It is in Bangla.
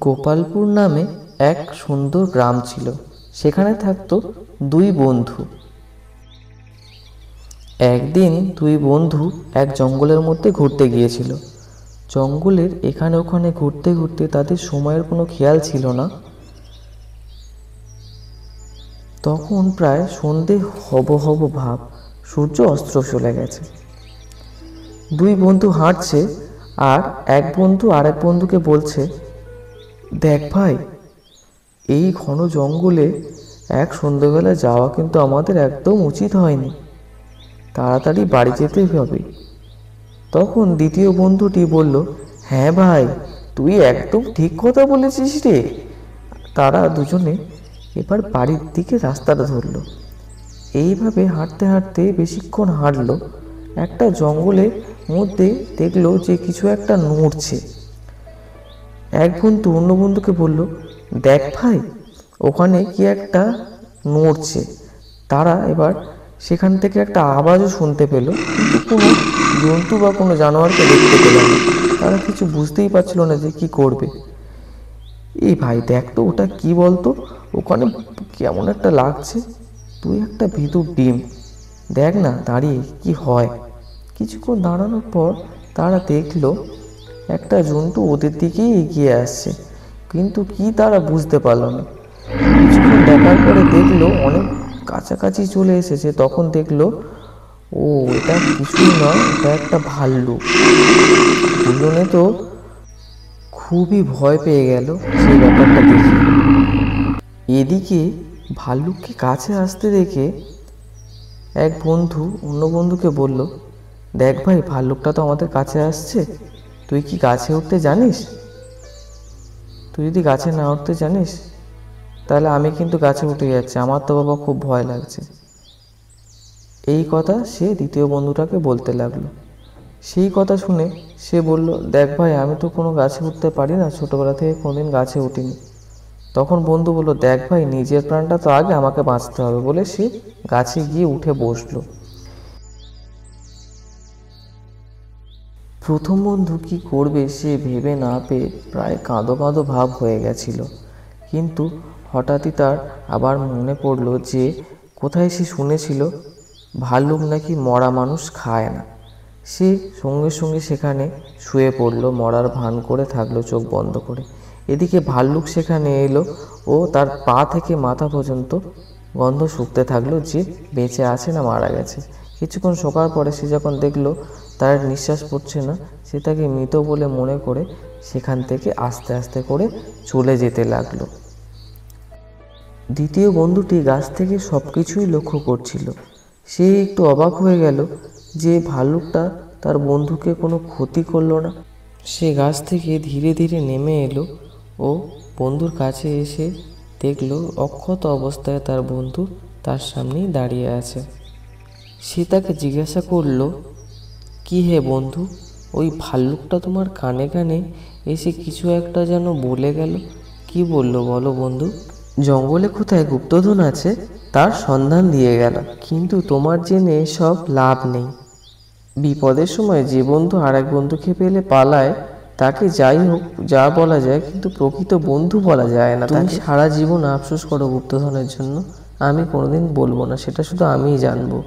গোপালপুর নামে এক সুন্দর গ্রাম ছিল। সেখানে থাকতো দুই বন্ধু। একদিন দুই বন্ধু এক জঙ্গলের মধ্যে ঘুরতে গিয়েছিল। জঙ্গলের এখানে ওখানে ঘুরতে ঘুরতে তাদের সময়ের কোনো খেয়াল ছিল না। তখন প্রায় সন্ধে হব হব ভাব, সূর্য অস্ত চলে গেছে। দুই বন্ধু হাঁটছে, আর এক বন্ধু আরেক বন্ধুকে বলছে, দেখ ভাই, এই ঘন জঙ্গলে এক সন্ধ্যেবেলা যাওয়া কিন্তু আমাদের একদম উচিত হয়নি, তাড়াতাড়ি বাড়ি যেতে হবে। তখন দ্বিতীয় বন্ধুটি বলল, হ্যাঁ ভাই, তুই একদম ঠিক কথা বলেছিস রে। তারা দুজনে এবার বাড়ির দিকে রাস্তাটা ধরলো। এইভাবে হাঁটতে হাঁটতে বেশিক্ষণ হাঁটলো। একটা জঙ্গলের মধ্যে দেখলো যে কিছু একটা নড়ছে। এক বন্ধু অন্য বন্ধুকে বলল, দেখ ভাই, ওখানে কি একটা নড়ছে। তারা এবার সেখান থেকে একটা আওয়াজও শুনতে পেল, কিন্তু কোনো জন্তু বা কোনো জানোয়ারকে দেখতে পেল না। তারা কিছু বুঝতেই পারছিল না যে কি করবে। এই ভাই, দেখ তো ওটা কি বলতো, ওখানে কেমন একটা লাগছে। তুই একটা ভিতর ডিম, দেখ না দাঁড়িয়ে কি হয়। কিছুক্ষণ দাঁড়ানোর পর তারা দেখলো একটা জন্তু ওদের দিকেই এগিয়ে আসছে, কিন্তু কি তারা বুঝতে পারল না। কিছুক্ষণ দেখার পরে দেখলো অনেক কাছাকাছি চলে এসেছে। তখন দেখলো, ও এটা কিছুই নয়, এটা একটা ভাল্লুক। দুজনে তো খুবই ভয় পেয়ে গেল সেই ব্যাপারটা দেখে। এদিকে ভাল্লুককে কাছে আসতে দেখে এক বন্ধু অন্য বন্ধুকে বলল, দেখ ভাই, ভাল্লুকটা তো আমাদের কাছে আসছে, তুই কি গাছে উঠতে জানিস? তুই যদি গাছে না উঠতে জানিস, তাহলে আমি কিন্তু গাছে উঠে যাচ্ছি, আমার তো বাবা খুব ভয় লাগছে। এই কথা সে দ্বিতীয় বন্ধুটাকে বলতে লাগলো। সেই কথা শুনে সে বলল, দেখ ভাই, আমি তো কোনো গাছে উঠতে পারি না, ছোটোবেলা থেকে কোনোদিন গাছে উঠিনি। তখন বন্ধু বলল, দেখ ভাই, নিজের প্রাণটা তো আগে আমাকে বাঁচতে হবে, বলে সে গাছে গিয়ে উঠে বসলো। প্রথম বন্ধু কি করবে সে ভেবে না পেয়ে প্রায় কাঁদো কাঁদো ভাব হয়ে গেছিল। কিন্তু হঠাৎই তার আবার মনে পড়ল যে কোথায় সে শুনেছিল ভাল্লুক নাকি মরা মানুষ খায় না। সে সঙ্গে সঙ্গে সেখানে শুয়ে পড়ল, মরার ভান করে থাকলো চোখ বন্ধ করে। এদিকে ভাল্লুক সেখানে এলো ও তার পা থেকে মাথা পর্যন্ত গন্ধ শুকতে থাকলো যে বেঁচে আছে না মারা গেছে। কিছুক্ষণ শোকার পরে সে যখন দেখলো তার নিঃশ্বাস পড়ছে না, সে তাকে মৃত বলে মনে করে সেখান থেকে আস্তে আস্তে করে চলে যেতে লাগলো। দ্বিতীয় বন্ধুটি গাছ থেকে সব কিছুই লক্ষ্য করছিল। সে একটু অবাক হয়ে গেল যে ভাল্লুকটা তার বন্ধুকে কোনো ক্ষতি করলো না। সে গাছ থেকে ধীরে ধীরে নেমে এলো ও বন্ধুর কাছে এসে দেখলো অক্ষত অবস্থায় তার বন্ধু তার সামনেই দাঁড়িয়ে আছে। সে তাকে জিজ্ঞাসা করলো, কি হে বন্ধু, ওই ভাল্লুকটা তোমার কানে কানে এসে কিছু একটা যেন বলে গেল, কি বললো বলো বন্ধু? জঙ্গলে কোথায় গুপ্তধন আছে তার সন্ধান দিয়ে গেল, কিন্তু তোমার জেনে সব লাভ নেই। বিপদের সময় যে বন্ধু আরেক বন্ধুকে পেলে পালায়, তাকে যাই হোক যা বলা যায়, কিন্তু প্রকৃত বন্ধু বলা যায় না। তুমি সারা জীবন আফসোস করো গুপ্তধনের জন্য, আমি কোনোদিন বলবো না, সেটা শুধু আমিই জানবো।